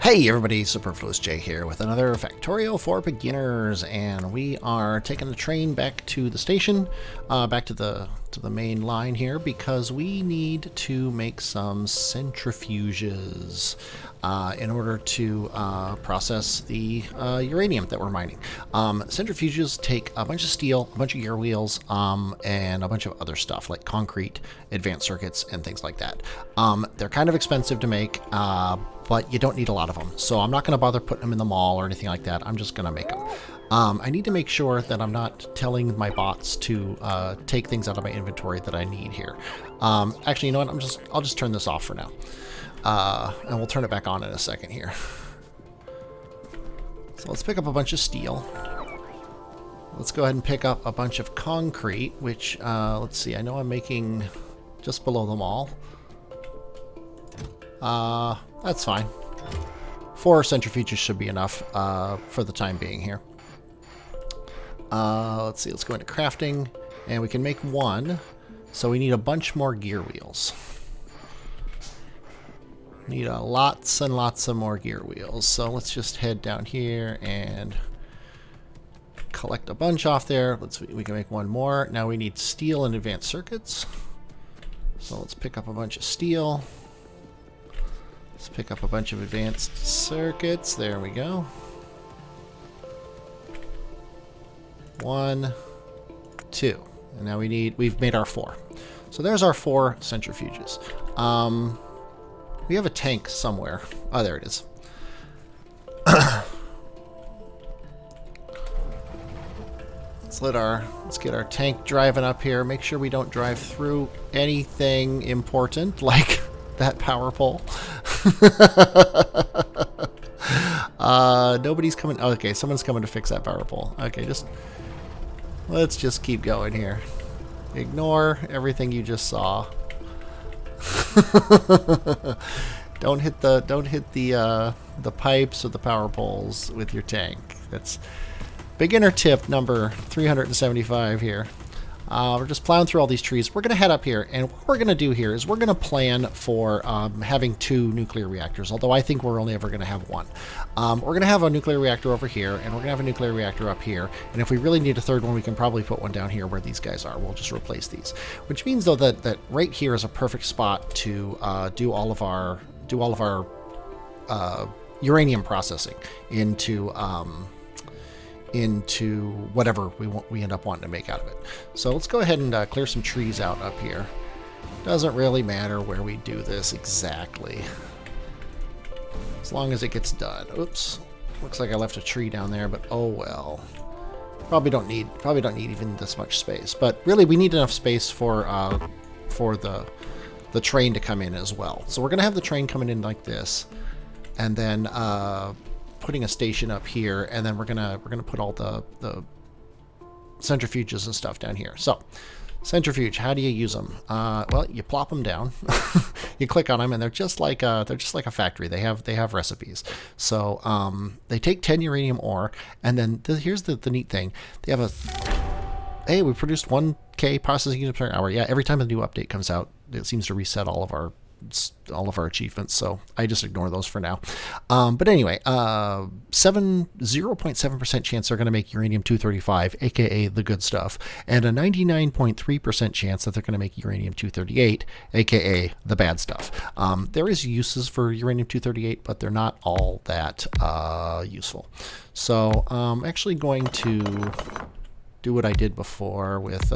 Hey everybody, Superfluous J here with another Factorio for Beginners, and we are taking the train back to the station, back to the main line here, because we need to make some centrifuges in order to process the uranium that we're mining. Centrifuges take a bunch of steel, a bunch of gear wheels, and a bunch of other stuff like concrete, advanced circuits, and things like that. They're kind of expensive to make, but you don't need a lot of them. So I'm not going to bother putting them in the mall or anything like that. I'm just going to make them. I need to make sure that I'm not telling my bots to take things out of my inventory that I need here. Actually, you know what? I'll just turn this off for now. And we'll turn it back on in a second here. So let's pick up a bunch of steel. Let's go ahead and pick up a bunch of concrete, which, let's see, I know I'm making just below the mall. That's fine. 4 centrifuges should be enough for the time being here. Let's see, let's go into crafting, and we can make 1. So we need a bunch more gear wheels. Need lots and lots of more gear wheels. So let's just head down here and collect a bunch off there. We can make 1 more. Now we need steel and advanced circuits. So let's pick up a bunch of steel. Let's pick up a bunch of advanced circuits. There we go. 1, 2. And now we've made our 4. So there's our 4 centrifuges. We have a tank somewhere. Oh, there it is. Let's get our tank driving up here. Make sure we don't drive through anything important like that power pole. Nobody's coming. Oh, okay, someone's coming to fix that power pole. Okay, let's just keep going here. Ignore everything you just saw. Don't hit the pipes or the power poles with your tank. That's beginner tip number 375 here. We're just plowing through all these trees. We're going to head up here, and what we're going to do here is we're going to plan for having 2 nuclear reactors, although I think we're only ever going to have 1. We're going to have a nuclear reactor over here, and we're going to have a nuclear reactor up here, and if we really need a 3rd one, we can probably put one down here where these guys are. We'll just replace these, which means, though, that right here is a perfect spot to do all of our uranium processing into whatever we end up wanting to make out of it. So let's go ahead and clear some trees out up here. Doesn't really matter where we do this exactly, as long as it gets done. Oops, looks like I left a tree down there, but oh well. Probably don't need even this much space, but really we need enough space for the train to come in as well. So we're gonna have the train coming in like this, and then putting a station up here, and then we're gonna put all the centrifuges and stuff down here. So centrifuge, how do you use them? Well, you plop them down, you click on them, and they're just like a factory. They have recipes. So they take 10 uranium ore, and then here's the neat thing. They have hey, we produced 1K processing units per hour. Yeah, every time a new update comes out, it seems to reset all of our achievements, so I just ignore those for now. But anyway, 0.7% chance they're going to make uranium-235, aka the good stuff, and a 99.3% chance that they're going to make uranium-238, aka the bad stuff. There is uses for uranium-238, but they're not all that useful. So I'm actually going to do what I did before with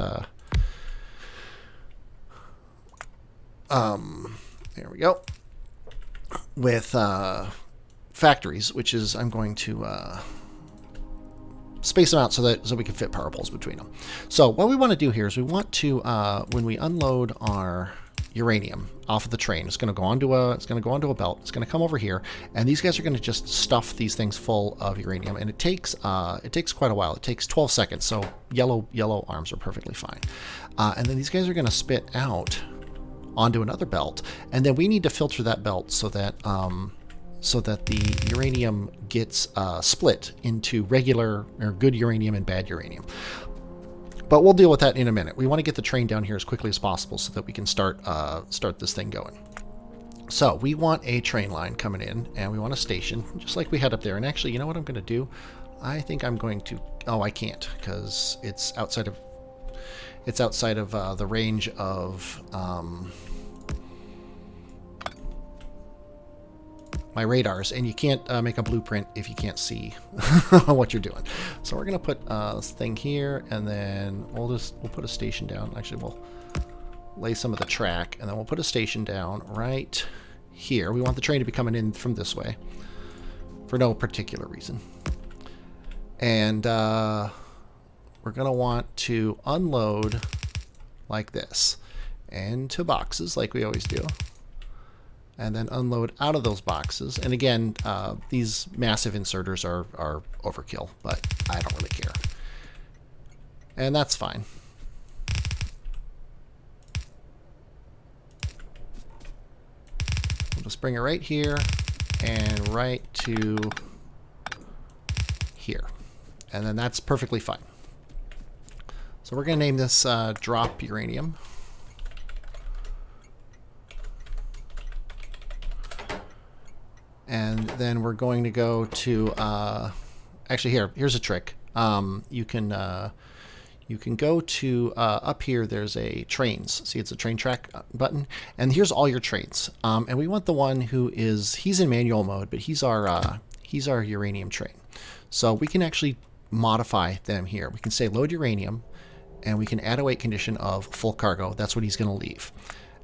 there we go. With factories, which is I'm going to space them out so we can fit power poles between them. So what we want to do here is we want to when we unload our uranium off of the train, it's going to go onto a belt. It's going to come over here, and these guys are going to just stuff these things full of uranium, and it takes quite a while. It takes 12 seconds. So yellow arms are perfectly fine, and then these guys are going to spit out onto another belt, and then we need to filter that belt so that the uranium gets split into regular or good uranium and bad uranium. But we'll deal with that in a minute. We want to get the train down here as quickly as possible so that we can start this thing going. So we want a train line coming in, and we want a station, just like we had up there. And actually, you know what I'm going to do? I think I'm going to... Oh, I can't, because it's outside of... It's outside of the range of my radars, and you can't make a blueprint if you can't see what you're doing. So we're going to put this thing here, and then we'll put a station down. Actually, we'll lay some of the track, and then we'll put a station down right here. We want the train to be coming in from this way for no particular reason. And we're going to want to unload like this into boxes like we always do. And then unload out of those boxes. And again, these massive inserters are overkill, but I don't really care. And that's fine. We'll just bring it right here and right to here. And then that's perfectly fine. So we're going to name this drop uranium. And then we're going to go to, actually here's a trick. You can go to, up here there's a trains. See, it's a train track button. And here's all your trains. And we want the one who is, he's in manual mode, but he's our uranium train. So we can actually modify them here. We can say load uranium, and we can add a weight condition of full cargo. That's what he's going to leave.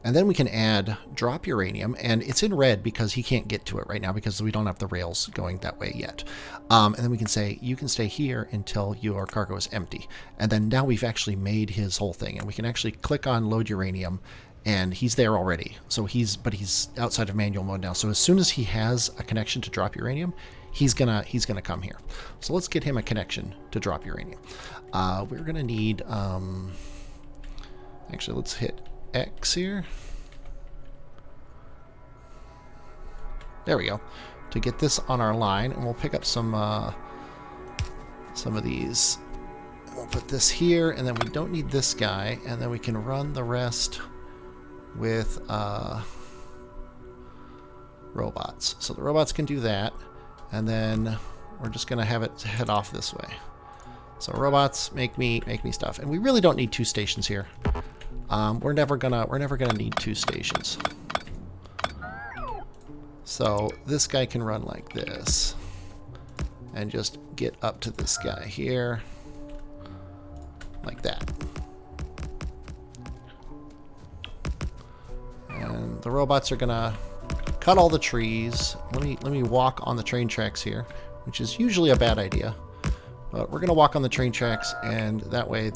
And then we can add drop uranium, and it's in red because he can't get to it right now because we don't have the rails going that way yet. And then we can say, you can stay here until your cargo is empty. And then now we've actually made his whole thing, and we can actually click on load uranium, and he's there already. So he's outside of manual mode now. So as soon as he has a connection to drop uranium, he's gonna come here. So let's get him a connection to drop uranium. We're gonna need, actually let's hit X here. There we go. To get this on our line, and we'll pick up some of these. We'll put this here, and then we don't need this guy, and then we can run the rest with robots. So the robots can do that, and then we're just gonna have it head off this way. So robots, make me stuff, and we really don't need two stations here. We're never gonna need two stations. So this guy can run like this and just get up to this guy here like that. And the robots are gonna cut all the trees. Let me walk on the train tracks here, which is usually a bad idea. But we're gonna walk on the train tracks, and that way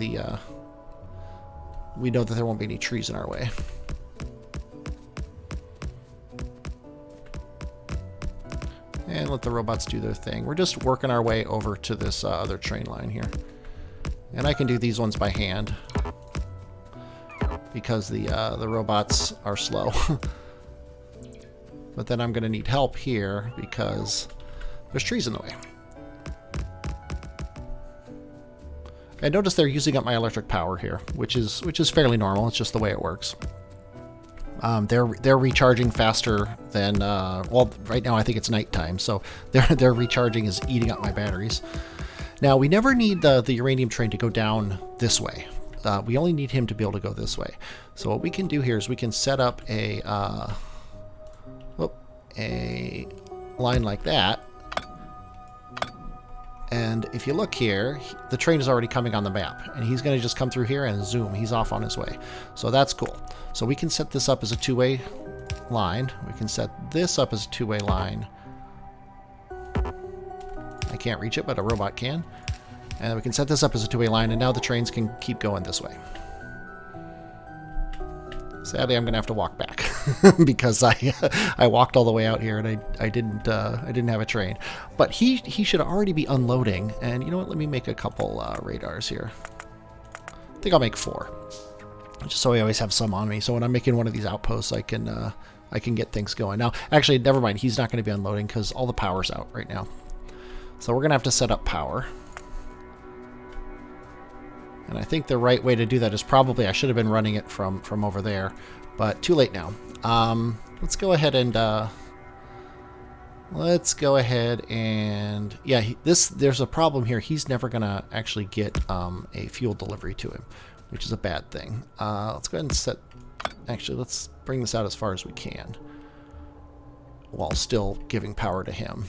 we know that there won't be any trees in our way. And let the robots do their thing. We're just working our way over to this other train line here. And I can do these ones by hand because the robots are slow. But then I'm going to need help here because there's trees in the way. And notice they're using up my electric power here, which is fairly normal. It's just the way it works. They're recharging faster than well, right now I think it's nighttime, so their recharging is eating up my batteries. Now we never need the uranium train to go down this way. We only need him to be able to go this way. So what we can do here is we can set up a line like that. And if you look here, the train is already coming on the map, and he's going to just come through here and zoom. He's off on his way. So that's cool. So we can set this up as a two-way line. We can set this up as a two-way line. I can't reach it, but a robot can. And we can set this up as a two-way line, and now the trains can keep going this way. Sadly, I'm going to have to walk back because I walked all the way out here and I didn't have a train. But he should already be unloading. And you know what? Let me make a couple radars here. I think I'll make 4, just so I always have some on me. So when I'm making one of these outposts, I can get things going. Now, actually, never mind. He's not going to be unloading because all the power's out right now. So we're going to have to set up power. And I think the right way to do that is probably, I should have been running it from over there. but too late now. Let's go ahead and yeah, there's a problem here. He's never gonna actually get a fuel delivery to him, which is a bad thing. Let's go ahead and set. Actually, let's bring this out as far as we can, while still giving power to him,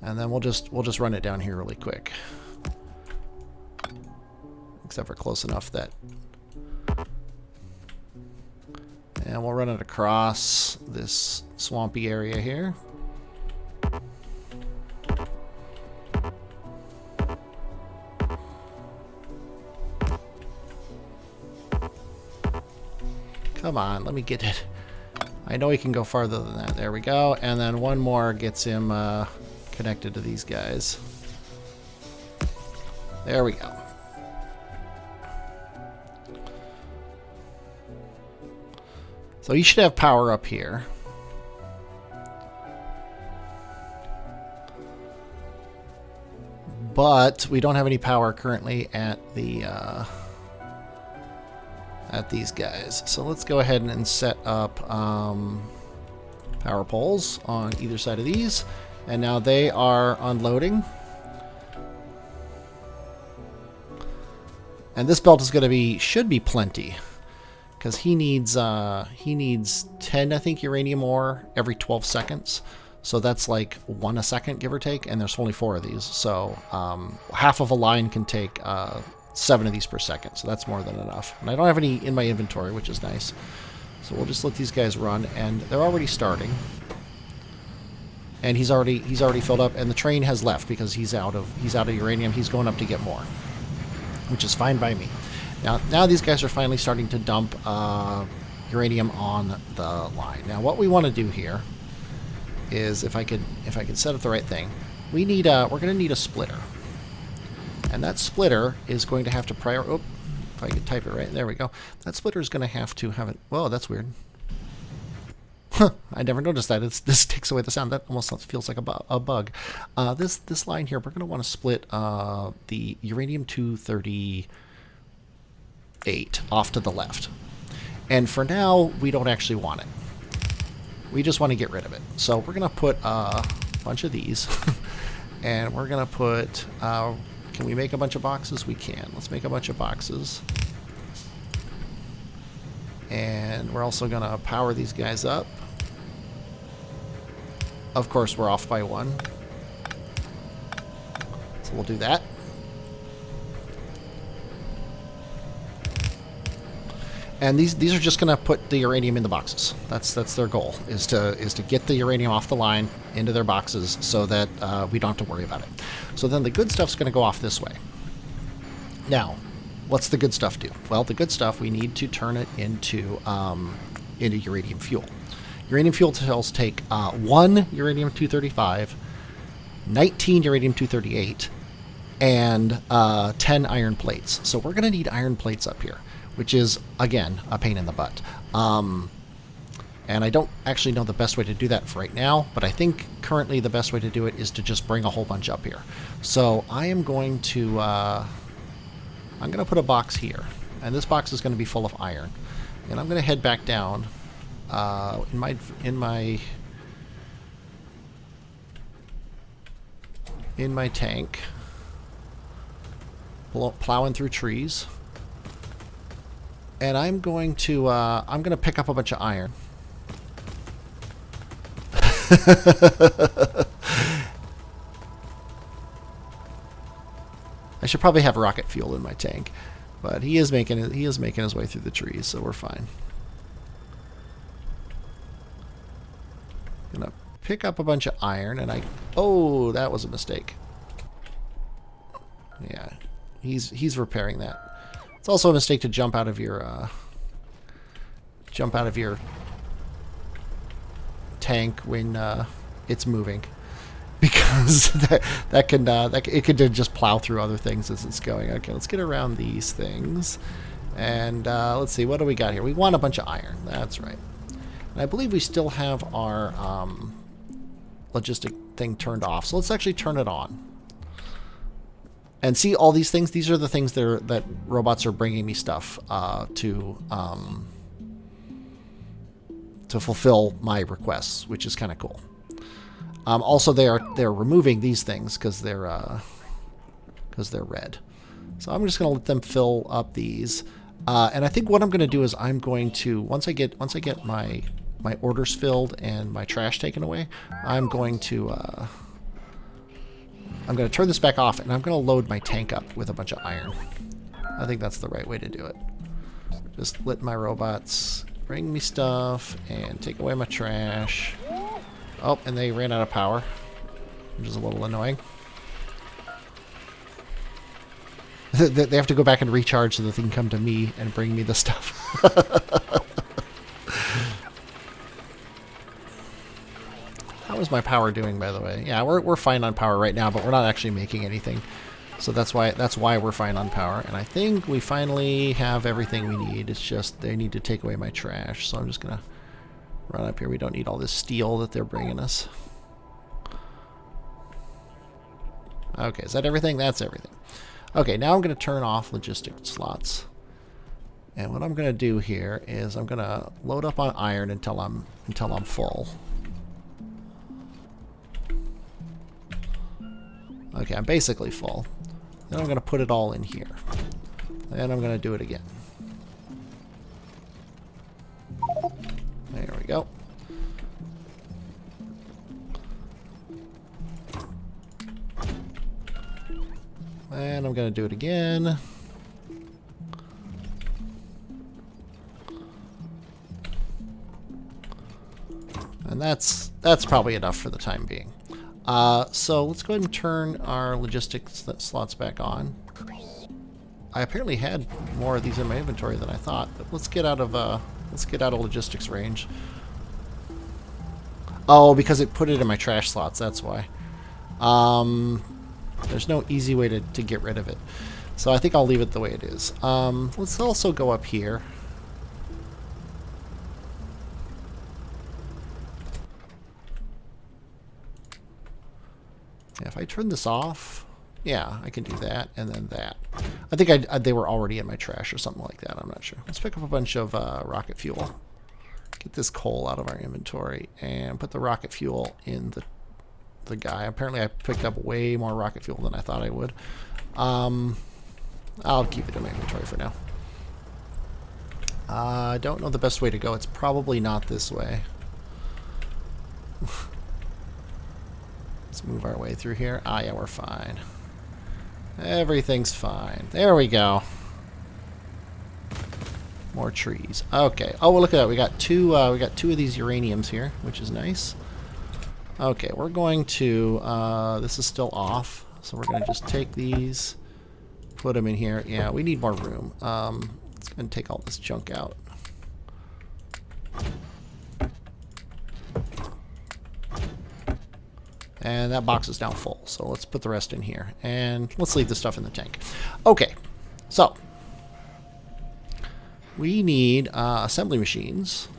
and then we'll just run it down here really quick. Except for close enough that, and we'll run it across this swampy area here. Come on, let me get it. I know he can go farther than that. There we go. And then one more gets him connected to these guys. There we go. So you should have power up here. But we don't have any power currently at the at these guys. So let's go ahead and set up power poles on either side of these. And now they are unloading. And this belt is going to be, should be plenty. Because he needs 10, I think, uranium ore every 12 seconds. So that's like 1 a second, give or take. And there's only 4 of these. So half of a line can take 7 of these per second, so that's more than enough. And I don't have any in my inventory, which is nice. So we'll just let these guys run, and they're already starting. And he's already filled up, and the train has left because he's out of uranium. He's going up to get more, which is fine by me. Now these guys are finally starting to dump uranium on the line. Now what we want to do here is, if I could set up the right thing, we're going to need a splitter. And that splitter is going to have to if I could type it right, there we go. That splitter is going to have it. Whoa, that's weird. Huh, I never noticed that. This takes away the sound. That almost feels like a bug. This line here, we're going to want to split the uranium-238 off to the left. And for now, we don't actually want it. We just want to get rid of it. So we're going to put a bunch of these. And we're going to put... can we make a bunch of boxes? We can. Let's make a bunch of boxes. And we're also going to power these guys up. Of course, we're off by 1. So we'll do that. And these are just going to put the uranium in the boxes. That's their goal, is to get the uranium off the line into their boxes so that we don't have to worry about it. So then the good stuff's going to go off this way. Now, what's the good stuff do? Well, the good stuff, we need to turn it into uranium fuel. Uranium fuel cells take 1 uranium-235, 19 uranium-238, and 10 iron plates. So we're going to need iron plates up here, which is, again, a pain in the butt. And I don't actually know the best way to do that for right now, but I think currently the best way to do it is to just bring a whole bunch up here. So I am going to put a box here, and this box is going to be full of iron. And I'm going to head back down in my tank, plowing through trees. And I'm going to pick up a bunch of iron. I should probably have rocket fuel in my tank, but he is making his way through the trees, so we're fine. Gonna pick up a bunch of iron, and oh, that was a mistake. Yeah, he's repairing that. It's also a mistake to jump out of your tank when it's moving, because it could just plow through other things as it's going. Okay, let's get around these things, and let's see, what do we got here? We want a bunch of iron. That's right. And I believe we still have our logistic thing turned off, so let's actually turn it on. And see all these things? These are the things that robots are bringing me stuff to to fulfill my requests, which is kind of cool. Also, they're removing these things because they're red. So I'm just going to let them fill up these. And I think what I'm going to do is I'm going to once I get my orders filled and my trash taken away, I'm going to turn this back off, and I'm going to load my tank up with a bunch of iron. I think that's the right way to do it. Just let my robots bring me stuff and take away my trash. Oh, and they ran out of power, which is a little annoying. They have to go back and recharge so that they can come to me and bring me the stuff. How is my power doing, by the way? Yeah, we're fine on power right now, but we're not actually making anything. So that's why we're fine on power. And I think we finally have everything we need. It's just they need to take away my trash. So I'm just gonna run up here. We don't need all this steel that they're bringing us. Okay, is that everything? That's everything. Okay, now I'm going to turn off logistic slots. And what I'm going to do here is I'm going to load up on iron until I'm full. Okay, I'm basically full. Then I'm going to put it all in here. And I'm going to do it again. There we go. And I'm going to do it again. And that's probably enough for the time being. So let's go ahead and turn our logistics slots back on. I apparently had more of these in my inventory than I thought, but let's get out of logistics range. Oh, because it put it in my trash slots, that's why. There's no easy way to get rid of it. So I think I'll leave it the way it is. Let's also go up here. Yeah, if I turn this off, yeah, I can do that, and then that. I think they were already in my trash or something like that. I'm not sure. Let's pick up a bunch of rocket fuel. Get this coal out of our inventory and put the rocket fuel in the guy. Apparently I picked up way more rocket fuel than I thought I would. I'll keep it in my inventory for now. I don't know the best way to go. It's probably not this way. Let's move our way through here. Ah, yeah, we're fine. Everything's fine. There we go. More trees. Okay. Oh, well, look at that. We got two of these uraniums here, which is nice. Okay, we're going to, this is still off, so we're going to just take these, put them in here. Yeah, we need more room. Let's go and take all this junk out. And that box is now full, so let's put the rest in here. And let's leave the stuff in the tank. Okay, so we need assembly machines.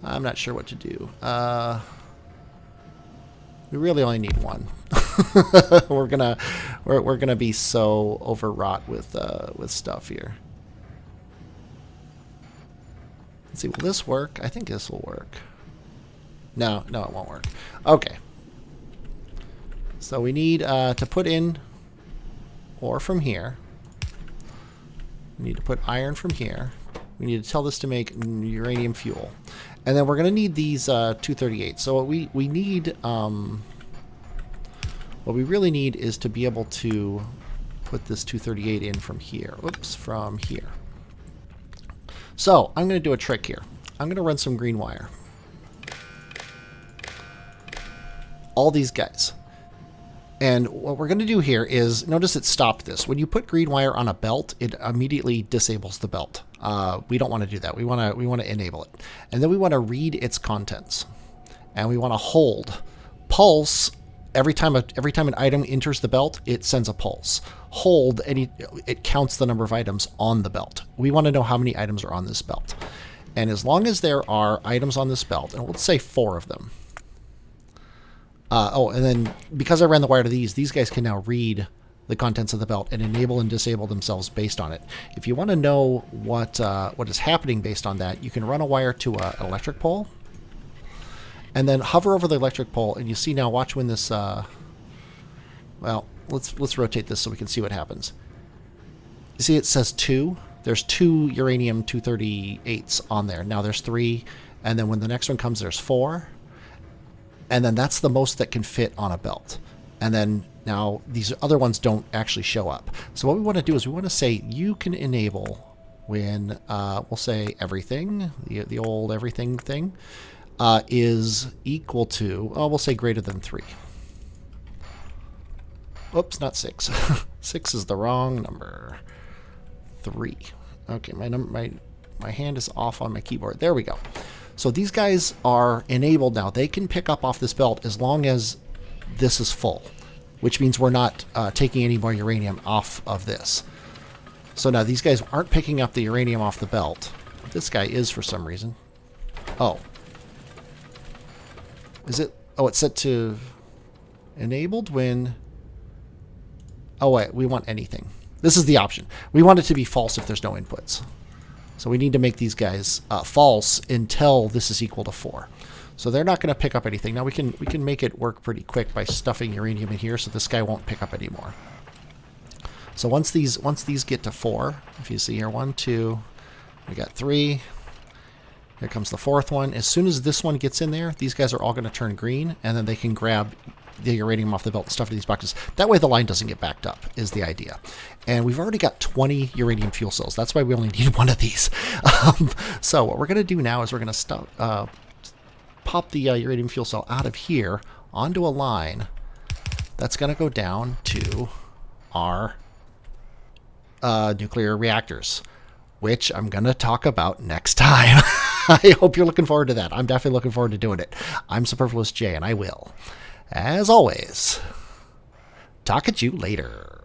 I'm not sure what to do. We really only need one. we're gonna be so overwrought with stuff here. Let's see, will this work? I think this will work. No, it won't work. Okay. So we need to put in ore from here. We need to put iron from here. We need to tell this to make uranium fuel. And then we're going to need these 238. So what we need, what we really need is to be able to put this 238 in from here. Oops, from here. So I'm going to do a trick here. I'm going to run some green wire. All these guys. And what we're going to do here is, notice it stopped this. When you put green wire on a belt, it immediately disables the belt. We don't want to do that. We want to enable it. And then we want to read its contents. And we want to hold. Pulse, every time an item enters the belt, it sends a pulse. Hold, it counts the number of items on the belt. We want to know how many items are on this belt. And as long as there are items on this belt, and let's say 4 of them. Oh, and then because I ran the wire to these guys can now read the contents of the belt and enable and disable themselves based on it. If you want to know what is happening based on that, you can run a wire to an electric pole, and then hover over the electric pole, and you see now. Watch when this. Well, let's rotate this so we can see what happens. You see, it says 2. There's 2 uranium 238s on there. Now there's 3, and then when the next one comes, there's 4, and then that's the most that can fit on a belt. And then now these other ones don't actually show up. So what we want to do is we want to say you can enable when we'll say everything, the old everything thing, is equal to, we'll say greater than 3. Oops, not 6. 6 is the wrong number. 3. Okay, my hand is off on my keyboard. There we go. So these guys are enabled now. They can pick up off this belt as long as this is full, which means we're not taking any more uranium off of this. So now these guys aren't picking up the uranium off the belt. This guy is for some reason. Oh. Is it? Oh, it's set to enabled when... Oh, wait, we want anything. This is the option. We want it to be false if there's no inputs. So we need to make these guys false until this is equal to 4. So they're not going to pick up anything. Now we can make it work pretty quick by stuffing uranium in here so this guy won't pick up anymore. So once these get to 4, if you see here, 1, 2, we got 3. Here comes the 4th one. As soon as this one gets in there, these guys are all going to turn green, and then they can grab the uranium off the belt and stuff in these boxes. That way the line doesn't get backed up, is the idea. And we've already got 20 uranium fuel cells. That's why we only need one of these. So what we're going to do now is we're going to pop the uranium fuel cell out of here onto a line that's going to go down to our nuclear reactors, which I'm going to talk about next time. I hope you're looking forward to that. I'm definitely looking forward to doing it. I'm Superfluous Jay, and I will, as always, talk at you later.